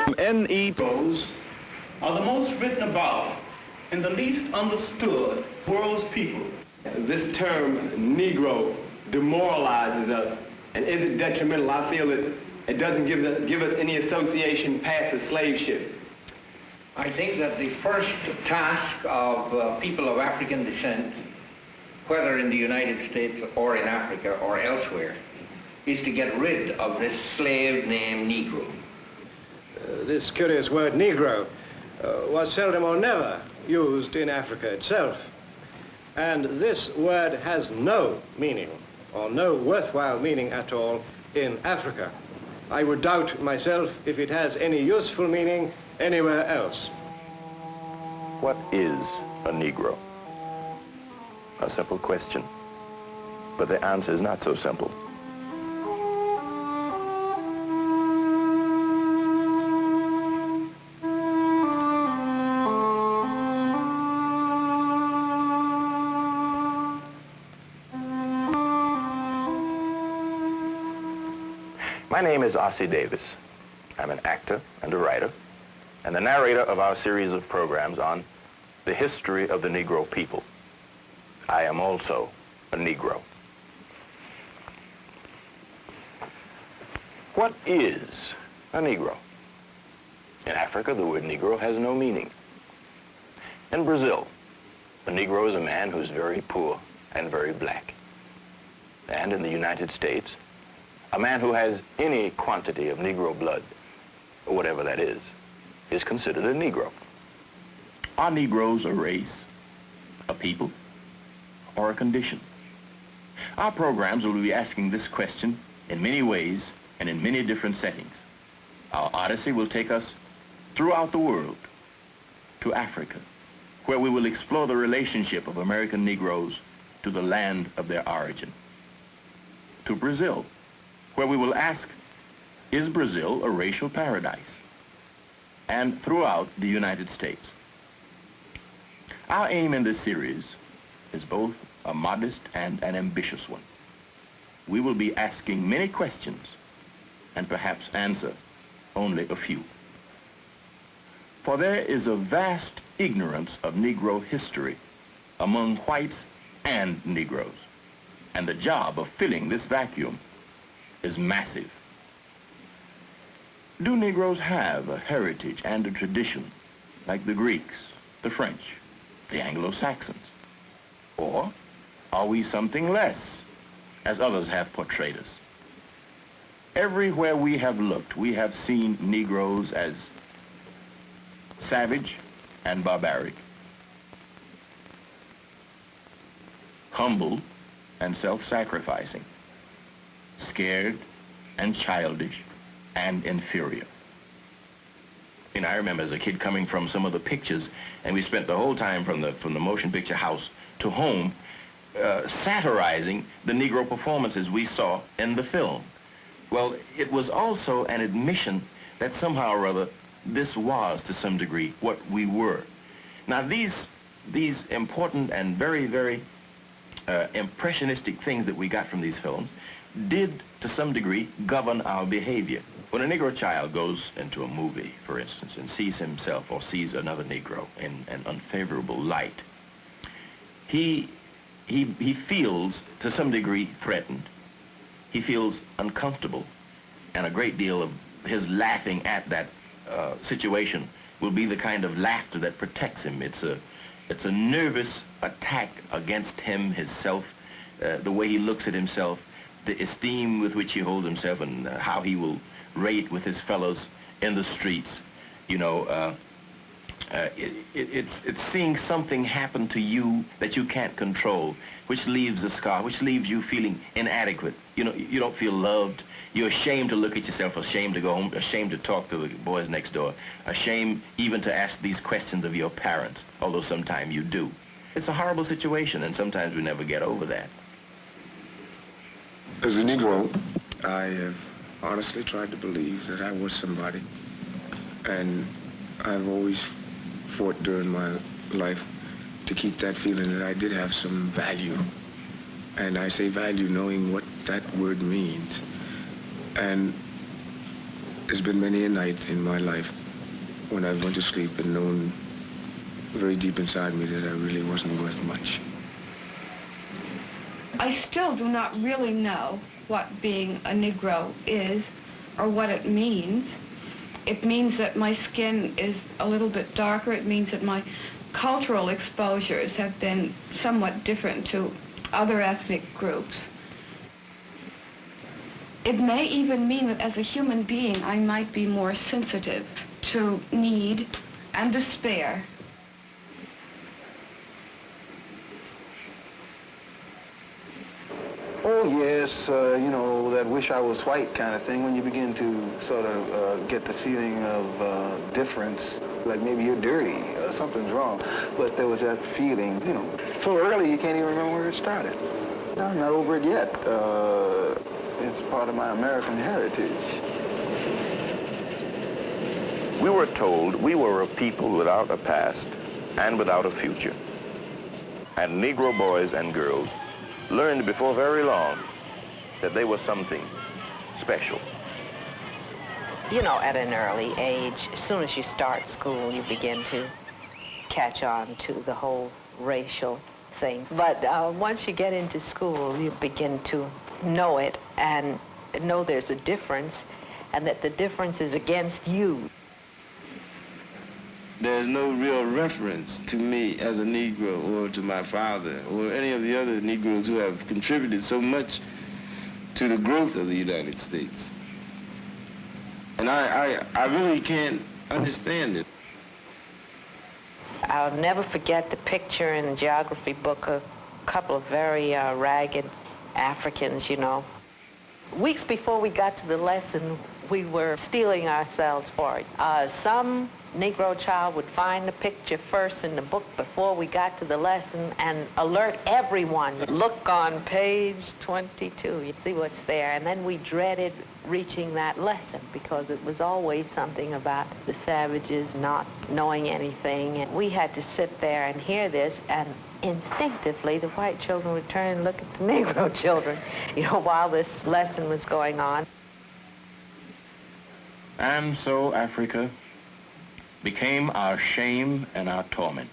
NET are the most written about and the least understood world's people. This term, Negro, demoralizes us and is it detrimental. I feel that it doesn't give us any association past the slave ship. I think that the first task of people of African descent, whether in the United States or in Africa or elsewhere, is to get rid of this slave named Negro. This curious word Negro was seldom or never used in Africa itself. And this word has no meaning, or no worthwhile meaning at all, in Africa. I would doubt myself if it has any useful meaning anywhere else. What is a Negro? A simple question, but the answer is not so simple. My name is Ossie Davis. I'm an actor and a writer, and the narrator of our series of programs on the history of the Negro people. I am also a Negro. What is a Negro? In Africa, the word Negro has no meaning. In Brazil, a Negro is a man who's very poor and very black. And in the United States, a man who has any quantity of Negro blood, or whatever that is considered a Negro. Are Negroes a race, a people, or a condition? Our programs will be asking this question in many ways and in many different settings. Our odyssey will take us throughout the world to Africa, where we will explore the relationship of American Negroes to the land of their origin. To Brazil, where we will ask, is Brazil a racial paradise? And throughout the United States. Our aim in this series is both a modest and an ambitious one. We will be asking many questions and perhaps answer only a few. For there is a vast ignorance of Negro history among whites and Negroes, and the job of filling this vacuum is massive. Do Negroes have a heritage and a tradition like the Greeks, the French, the Anglo-Saxons? Or are we something less, as others have portrayed us? Everywhere we have looked, we have seen Negroes as savage and barbaric, humble and self-sacrificing, scared and childish and inferior. And I remember as a kid coming from some of the pictures, and we spent the whole time from the motion picture house to home satirizing the Negro performances we saw in the film. Well, it was also an admission that somehow or other this was, to some degree, what we were. Now, these important and very, very impressionistic things that we got from these films did, to some degree, govern our behavior. When a Negro child goes into a movie, for instance, and sees himself or sees another Negro in an unfavorable light, he feels, to some degree, threatened. He feels uncomfortable, and a great deal of his laughing at that situation will be the kind of laughter that protects him. It's a nervous attack against him, himself, the way he looks at himself, the esteem with which he holds himself, and how he will rate with his fellows in the streets. You know, it's seeing something happen to you that you can't control, which leaves a scar, which leaves you feeling inadequate. You know, you don't feel loved. You're ashamed to look at yourself, ashamed to go home, ashamed to talk to the boys next door, ashamed even to ask these questions of your parents, although sometimes you do. It's a horrible situation, and sometimes we never get over that. As a Negro, I have honestly tried to believe that I was somebody, and I've always fought during my life to keep that feeling that I did have some value. And I say value knowing what that word means. And there's been many a night in my life when I went to sleep and known very deep inside me that I really wasn't worth much. I still do not really know what being a Negro is or what it means. It means that my skin is a little bit darker. It means that my cultural exposures have been somewhat different to other ethnic groups. It may even mean that as a human being, I might be more sensitive to need and despair. Oh, yes, you know, that wish I was white kind of thing, when you begin to sort of get the feeling of difference, like maybe you're dirty, something's wrong. But there was that feeling, you know, so early you can't even remember where it started. I'm not over it yet. It's part of my American heritage. We were told we were a people without a past and without a future. And Negro boys and girls learned before very long that they were something special. You know, at an early age, as soon as you start school, you begin to catch on to the whole racial thing. But once you get into school, you begin to know it and know there's a difference and that the difference is against you. There's no real reference to me as a Negro or to my father or any of the other Negroes who have contributed so much to the growth of the United States. And I really can't understand it. I'll never forget the picture in the geography book of a couple of very ragged Africans, you know. Weeks before we got to the lesson, we were steeling ourselves for it. Some Negro child would find the picture first in the book before we got to the lesson and alert everyone. Look on page 22, you see what's there. And then we dreaded reaching that lesson because it was always something about the savages not knowing anything. And we had to sit there and hear this, and instinctively the white children would turn and look at the Negro children, you know, while this lesson was going on. And so Africa became our shame and our torment.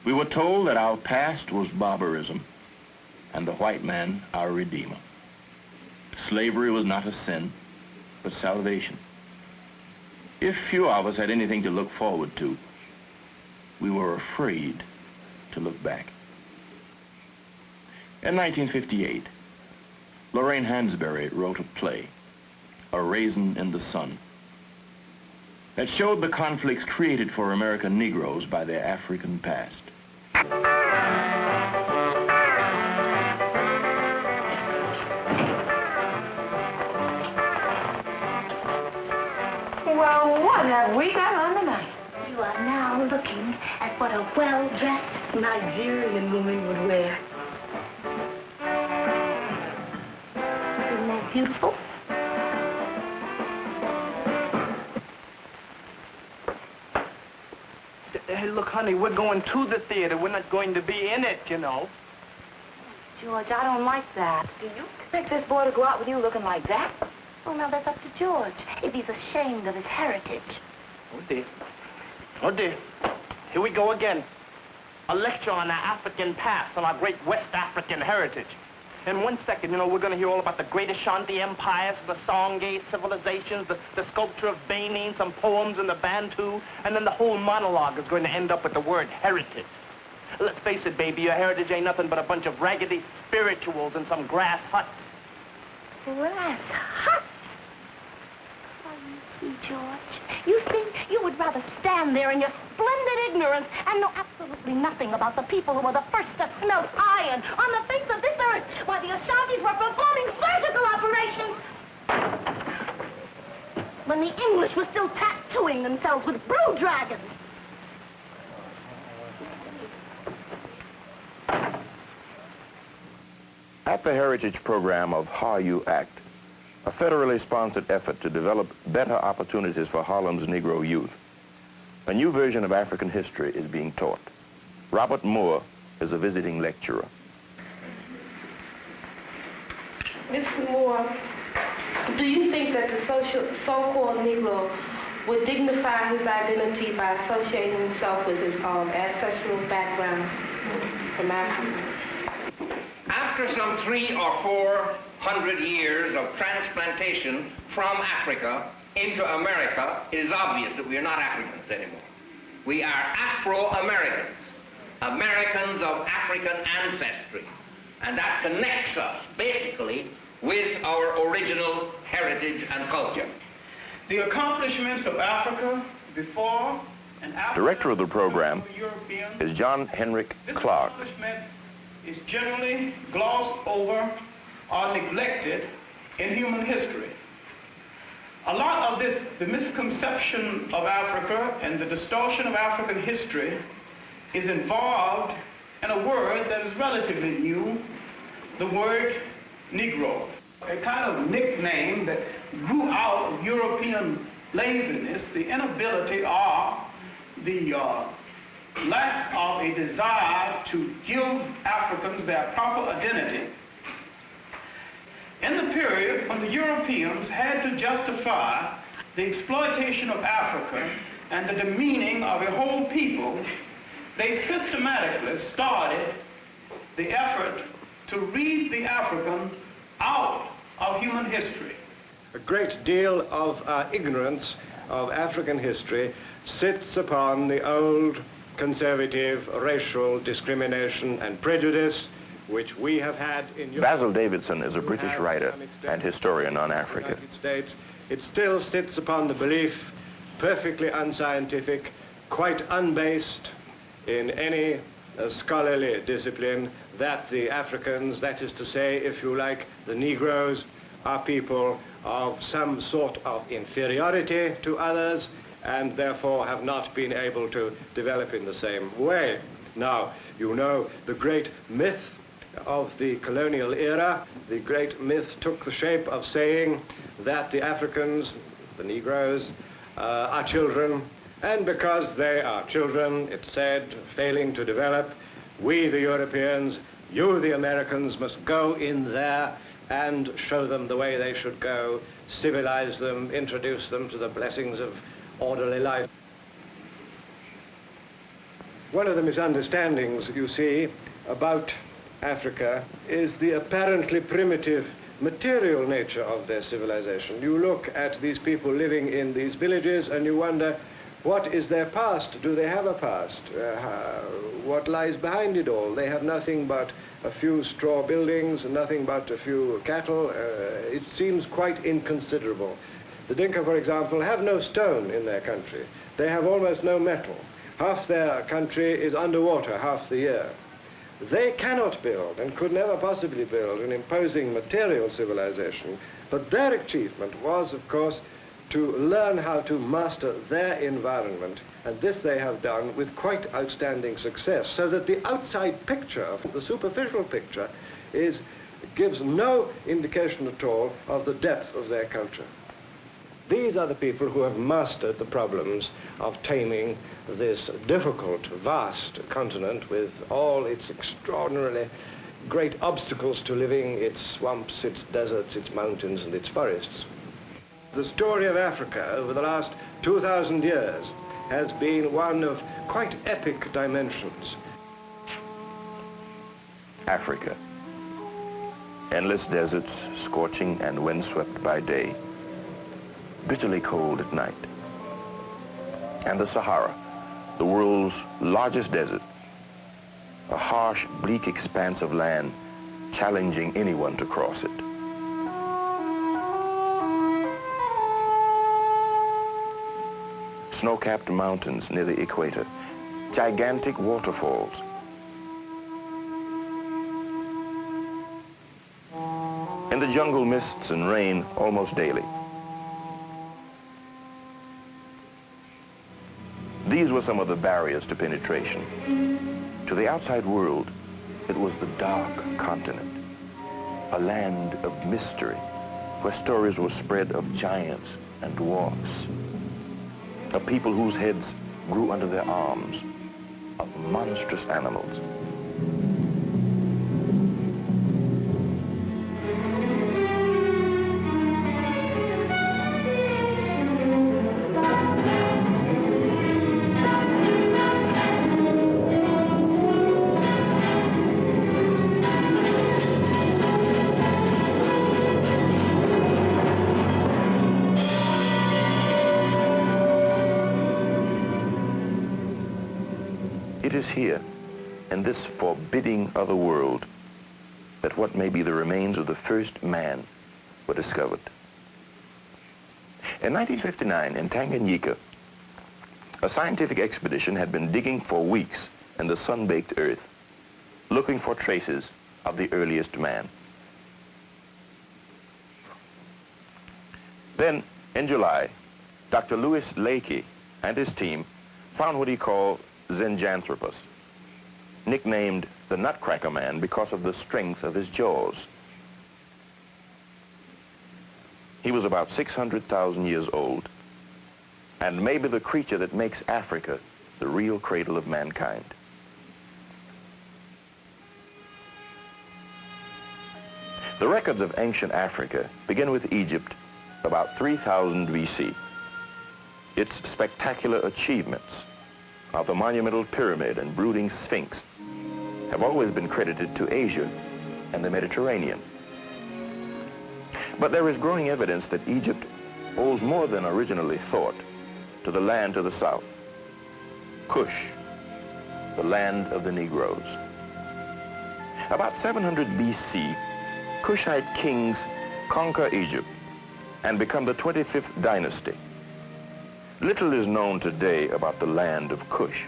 We were told that our past was barbarism and the white man our redeemer. Slavery was not a sin, but salvation. If few of us had anything to look forward to, we were afraid to look back. In 1958, Lorraine Hansberry wrote a play, A Raisin in the Sun, that showed the conflicts created for American Negroes by their African past. Well, what have we got on tonight? You are now looking at what a well-dressed Nigerian woman would wear. Isn't that beautiful? Hey, look, honey, we're going to the theater. We're not going to be in it, you know. George, I don't like that. Do you expect this boy to go out with you looking like that? Well, now, that's up to George, if he's ashamed of his heritage. Oh, dear. Oh, dear. Here we go again. A lecture on our African past, on our great West African heritage. In 1 second, you know, we're going to hear all about the great Ashanti empires, the Songhay civilizations, the sculpture of Benin, some poems in the Bantu, and then the whole monologue is going to end up with the word heritage. Let's face it, baby, your heritage ain't nothing but a bunch of raggedy spirituals in some grass huts. Grass huts? Oh, you see, George, you think you would rather stand there in your splendid ignorance and know absolutely nothing about the people who were the first to smelt iron on the face of this earth while the Ashantis were performing surgical operations when the English were still tattooing themselves with blue dragons. At the Heritage Program of How You Act, a federally sponsored effort to develop better opportunities for Harlem's Negro youth, a new version of African history is being taught. Robert Moore is a visiting lecturer. Mr. Moore, Do you think that the so-called Negro would dignify his identity by associating himself with his ancestral background from Africa? After some 300 or 400 years of transplantation from Africa into America, it is obvious that we are not Africans anymore. We are Afro-Americans, Americans of African ancestry. And that connects us, basically, with our original heritage and culture. The accomplishments of Africa before and after... Director of the program is John Henrik Clarke. This accomplishment is generally glossed over or neglected in human history. A lot of this, the misconception of Africa and the distortion of African history is involved in a word that is relatively new, the word Negro. A kind of nickname that grew out of European laziness, the inability or the lack of a desire to give Africans their proper identity. In the period when the Europeans had to justify the exploitation of Africa and the demeaning of a whole people, they systematically started the effort to read the African out of human history. A great deal of our ignorance of African history sits upon the old conservative racial discrimination and prejudice which we have had in Europe. Basil Davidson is a British writer and historian on Africa. United States. It still sits upon the belief, perfectly unscientific, quite unbased in any scholarly discipline, that the Africans, that is to say, if you like, the Negroes, are people of some sort of inferiority to others and therefore have not been able to develop in the same way. Now, you know the great myth of the colonial era. The great myth took the shape of saying that the Africans, the Negroes, are children, and because they are children, it said, failing to develop, we, the Europeans, you, the Americans, must go in there and show them the way they should go, civilize them, introduce them to the blessings of orderly life. One of the misunderstandings, you see, about Africa is the apparently primitive material nature of their civilization. You look at these people living in these villages and you wonder, what is their past? Do they have a past? What lies behind it all? They have nothing but a few straw buildings, nothing but a few cattle. It seems quite inconsiderable. The Dinka, for example, have no stone in their country. They have almost no metal. Half their country is underwater half the year. They cannot build and could never possibly build an imposing material civilization, but their achievement was, of course, to learn how to master their environment, and this they have done with quite outstanding success, so that the outside picture, the superficial picture, gives no indication at all of the depth of their culture. These are the people who have mastered the problems of taming this difficult, vast continent with all its extraordinarily great obstacles to living, its swamps, its deserts, its mountains, and its forests. The story of Africa over the last 2,000 years has been one of quite epic dimensions. Africa. Endless deserts, scorching and windswept by day, bitterly cold at night. And the Sahara, the world's largest desert, a harsh, bleak expanse of land challenging anyone to cross it. Snow-capped mountains near the equator, gigantic waterfalls. In the jungle, mists and rain almost daily. These were some of the barriers to penetration. To the outside world, it was the dark continent, a land of mystery, where stories were spread of giants and dwarfs, of people whose heads grew under their arms, of monstrous animals. It is here, in this forbidding other world, that what may be the remains of the first man were discovered. In 1959, in Tanganyika, a scientific expedition had been digging for weeks in the sun-baked earth, looking for traces of the earliest man. Then, in July, Dr. Louis Leakey and his team found what he called Zinjanthropus, nicknamed the Nutcracker Man because of the strength of his jaws. He was about 600,000 years old, and maybe the creature that makes Africa the real cradle of mankind. The records of ancient Africa begin with Egypt about 3000 BC. Its spectacular achievements of the monumental pyramid and brooding Sphinx have always been credited to Asia and the Mediterranean. But there is growing evidence that Egypt owes more than originally thought to the land to the south, Kush, the land of the Negroes. About 700 BC, Kushite kings conquer Egypt and become the 25th dynasty. Little is known today about the land of Kush,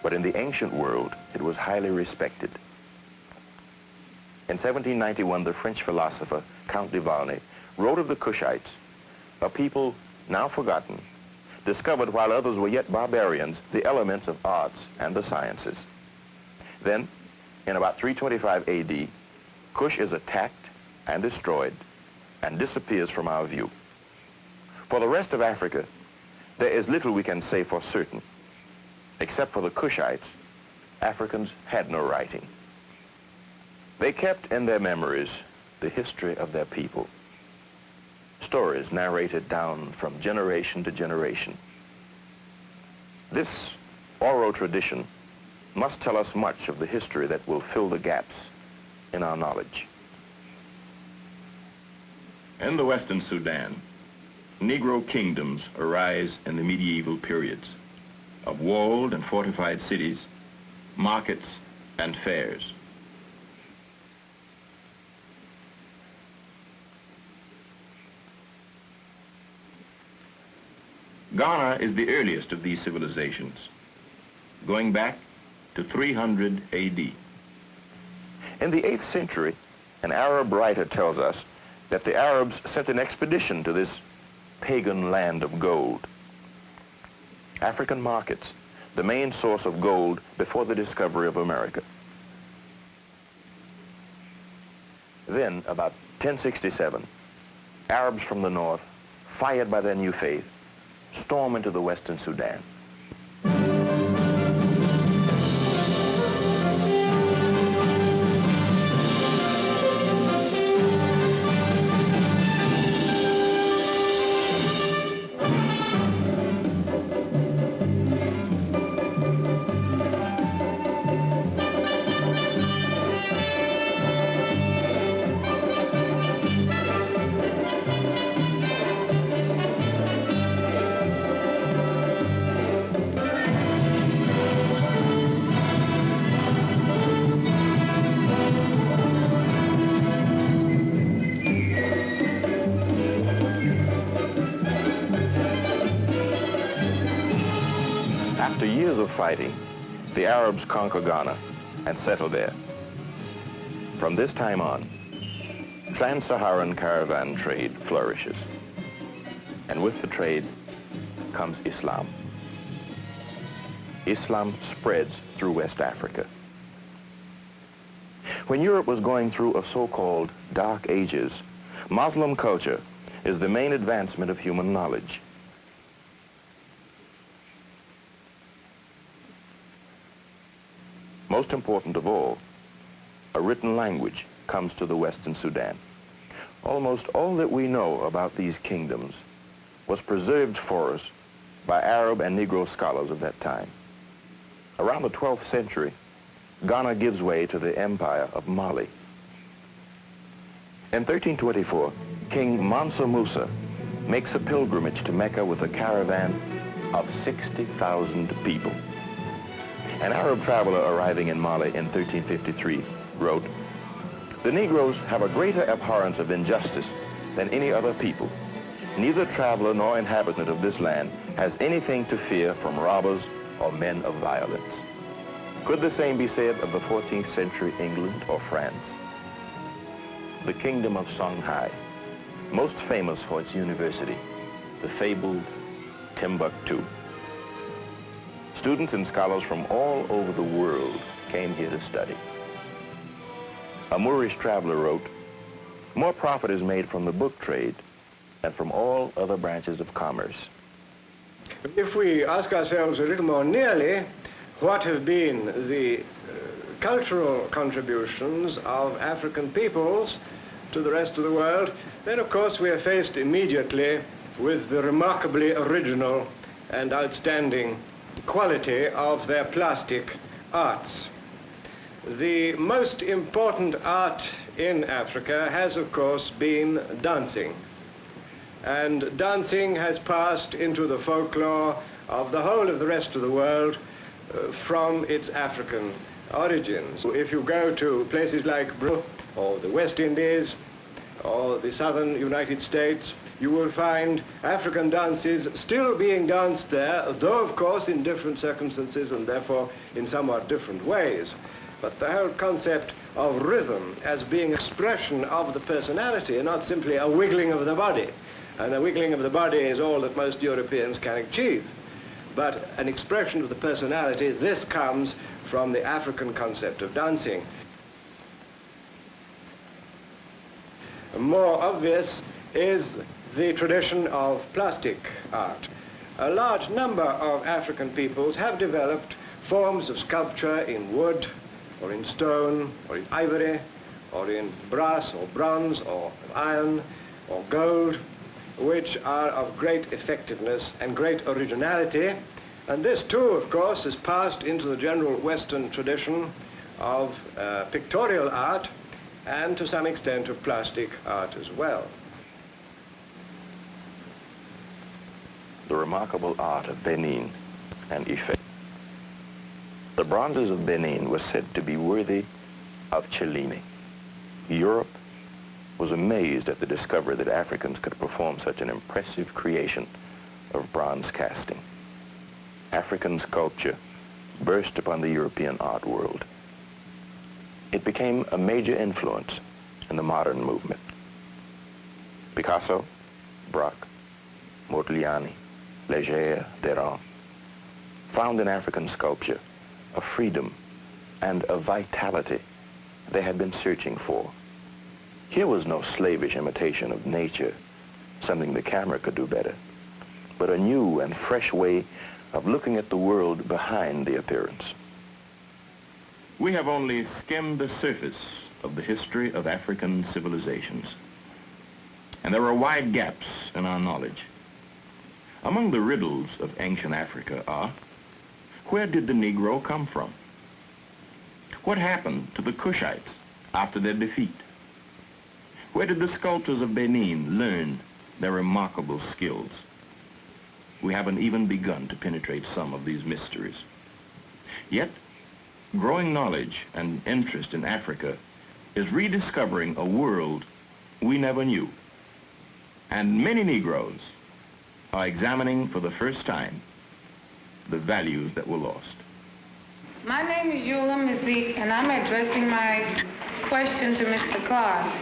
but in the ancient world, it was highly respected. In 1791, the French philosopher Count de Valny wrote of the Kushites, a people now forgotten, discovered while others were yet barbarians the elements of arts and the sciences. Then, in about 325 AD, Kush is attacked and destroyed and disappears from our view. For the rest of Africa, there is little we can say for certain. Except for the Kushites, Africans had no writing. They kept in their memories the history of their people, stories narrated down from generation to generation. This oral tradition must tell us much of the history that will fill the gaps in our knowledge. In the Western Sudan, Negro kingdoms arise in the medieval periods of walled and fortified cities, markets, and fairs. Ghana is the earliest of these civilizations, going back to 300 AD. In the 8th century, an Arab writer tells us that the Arabs sent an expedition to this pagan land of gold. African markets, the main source of gold before the discovery of America. Then, about 1067, Arabs from the north, fired by their new faith, storm into the Western Sudan. After years of fighting, the Arabs conquer Ghana and settle there. From this time on, trans-Saharan caravan trade flourishes. And with the trade comes Islam. Islam spreads through West Africa. When Europe was going through a so-called Dark Ages, Muslim culture is the main advancement of human knowledge. Most important of all, a written language comes to the Western Sudan. Almost all that we know about these kingdoms was preserved for us by Arab and Negro scholars of that time. Around the 12th century, Ghana gives way to the empire of Mali. In 1324, King Mansa Musa makes a pilgrimage to Mecca with a caravan of 60,000 people. An Arab traveler arriving in Mali in 1353 wrote, "The Negroes have a greater abhorrence of injustice than any other people. Neither traveler nor inhabitant of this land has anything to fear from robbers or men of violence." Could the same be said of the 14th century England or France? The Kingdom of Songhai, most famous for its university, the fabled Timbuktu. Students and scholars from all over the world came here to study. A Moorish traveler wrote, "More profit is made from the book trade than from all other branches of commerce." If we ask ourselves a little more nearly, what have been the cultural contributions of African peoples to the rest of the world, then of course we are faced immediately with the remarkably original and outstanding quality of their plastic arts. The most important art in Africa has of course been dancing. And dancing has passed into the folklore of the whole of the rest of the world from its African origins. If you go to places like Brazil or the West Indies or the southern United States, you will find African dances still being danced there, though of course in different circumstances and therefore in somewhat different ways. But the whole concept of rhythm as being expression of the personality and not simply a wiggling of the body. And a wiggling of the body is all that most Europeans can achieve. But an expression of the personality, this comes from the African concept of dancing. More obvious is the tradition of plastic art. A large number of African peoples have developed forms of sculpture in wood, or in stone, or in ivory, or in brass, or bronze, or iron, or gold, which are of great effectiveness and great originality. And this too, of course, has passed into the general Western tradition of pictorial art and to some extent of plastic art as well. The remarkable art of Benin and Ife. The bronzes of Benin were said to be worthy of Cellini. Europe was amazed at the discovery that Africans could perform such an impressive creation of bronze casting. African sculpture burst upon the European art world. It became a major influence in the modern movement. Picasso, Braque, Modigliani, Leger, Derain found in African sculpture a freedom and a vitality they had been searching for. Here was no slavish imitation of nature, something the camera could do better, but a new and fresh way of looking at the world behind the appearance. We have only skimmed the surface of the history of African civilizations, and there are wide gaps in our knowledge. Among the riddles of ancient Africa are, where did the Negro come from? What happened to the Cushites after their defeat? Where did the sculptors of Benin learn their remarkable skills? We haven't even begun to penetrate some of these mysteries. Yet, growing knowledge and interest in Africa is rediscovering a world we never knew. And many Negroes are examining for the first time the values that were lost. My name is Eula Mazik, and I'm addressing my question to Mr. Clarke.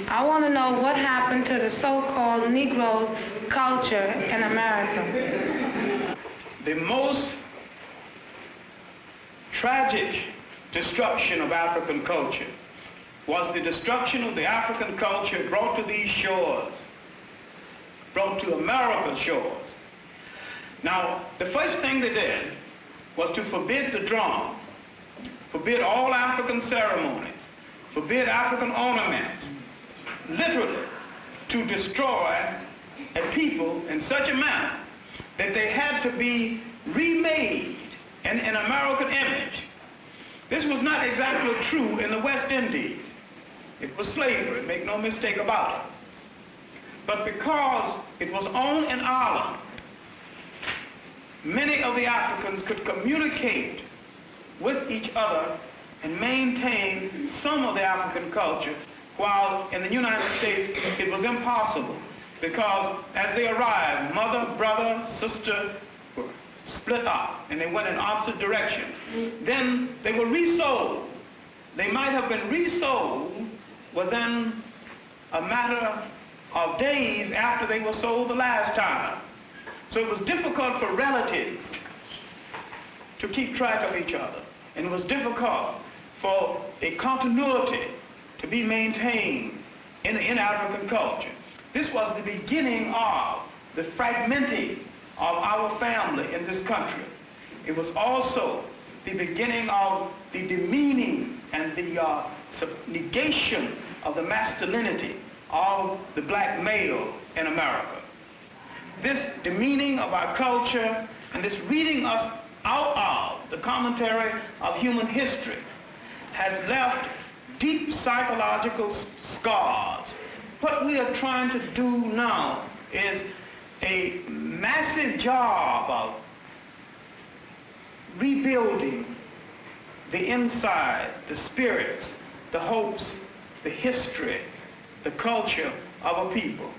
I want to know what happened to the so-called Negro culture in America. The most tragic destruction of African culture was the destruction of the African culture brought to these shores, brought to America's shores. Now, the first thing they did was to forbid the drum, forbid all African ceremonies, forbid African ornaments, literally to destroy a people in such a manner that they had to be remade in an American image. This was not exactly true in the West Indies. It was slavery, make no mistake about it. But because it was on an island, many of the Africans could communicate with each other and maintain some of the African culture, while in the United States it was impossible, because as they arrived, mother, brother, sister were split up and they went in opposite directions. Then they were resold. They might have been resold within a matter of days after they were sold the last time. So it was difficult for relatives to keep track of each other. And it was difficult for a continuity to be maintained in African culture. This was the beginning of the fragmenting of our family in this country. It was also the beginning of the demeaning and the negation of the masculinity of the black male in America. This demeaning of our culture and this reading us out of the commentary of human history has left deep psychological scars. What we are trying to do now is a massive job of rebuilding the inside, the spirits, the hopes, the history, the culture of a people.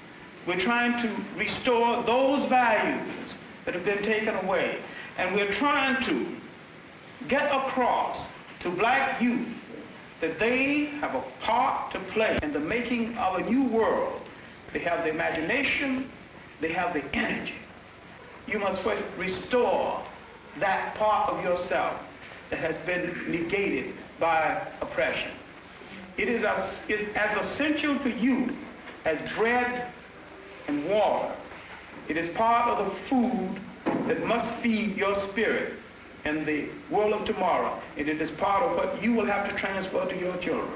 We're trying to restore those values that have been taken away. And we're trying to get across to black youth that they have a part to play in the making of a new world. They have the imagination, they have the energy. You must first restore that part of yourself that has been negated by oppression. It is as essential to you as bread and water. It is part of the food that must feed your spirit in the world of tomorrow, and it is part of what you will have to transfer to your children.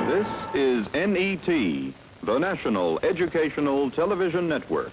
This is NET, the National Educational Television Network.